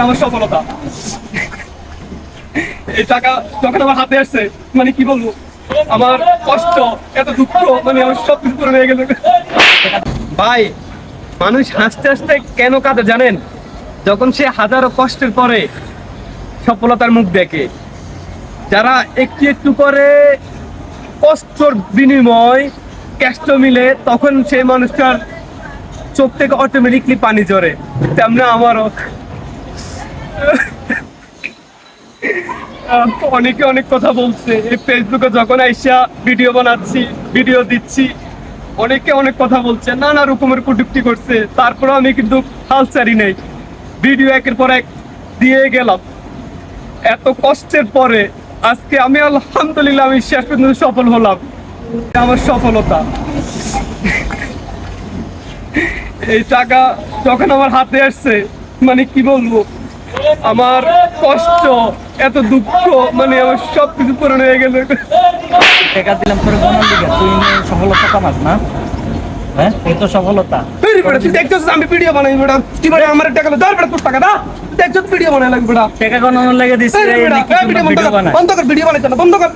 আমার সফলতা। এই টাকা যখন আমার হাতে আসছে, মানে কি বলবো, আমার কষ্ট, এত দুঃখ, মানে আমার সব কিছু করে নিয়ে গেল। ভাই, মানুষ হাসতে হাসতে কেন কাঁদে জানেন? যখন সে হাজারো কষ্টের পরে সফলতার মুখ দেখে। যারা একটু একটু করে কষ্টর বিনিময় কষ্ট মিলে, তখন সেই মানুষটার চোখ থেকে অটোমেটিকলি পানি ঝরে। তেমনি আমারও অনেকে অনেক কথা বলছে। এই ফেসবুকে যখন আইসা ভিডিও বানাচ্ছি, ভিডিও দিচ্ছি, অনেকে অনেক কথা বলছে, নানা রকমের কটূক্তি করছে। তারপরে আমি কিন্তু হাল ছাড়ি নাই, ভিডিও একের পর এক দিয়ে গেলাম। এত কষ্টের পরে আজকে আমি আলহামদুলিল্লাহ আমি শেষ পর্যন্ত সফল হলাম। আমার সফলতা। এই টাকা যখন আমার হাতে আসছে, মানে কি বলবো, আমার কষ্ট, এত দুঃখ, মানে আমার সব কিছু পূরণ হয়ে গেল। টাকা দিলাম তোর বোনার দিকে, তুই সফলতা কামাস না? হ্যাঁ, এই তো সফলতা। তুই দেখছিস আমি ভিডিও বানাই বেটা, তুই বলে আমার টাকা দর বেটা, তোর টাকা দা, দেখছিস ভিডিও বানাই লাগবে বেটা, টাকা গণনা লেগে দিচ্ছে, ভিডিও বানাই, বন্ধ কর ভিডিও বানাইছ না, বন্ধ কর।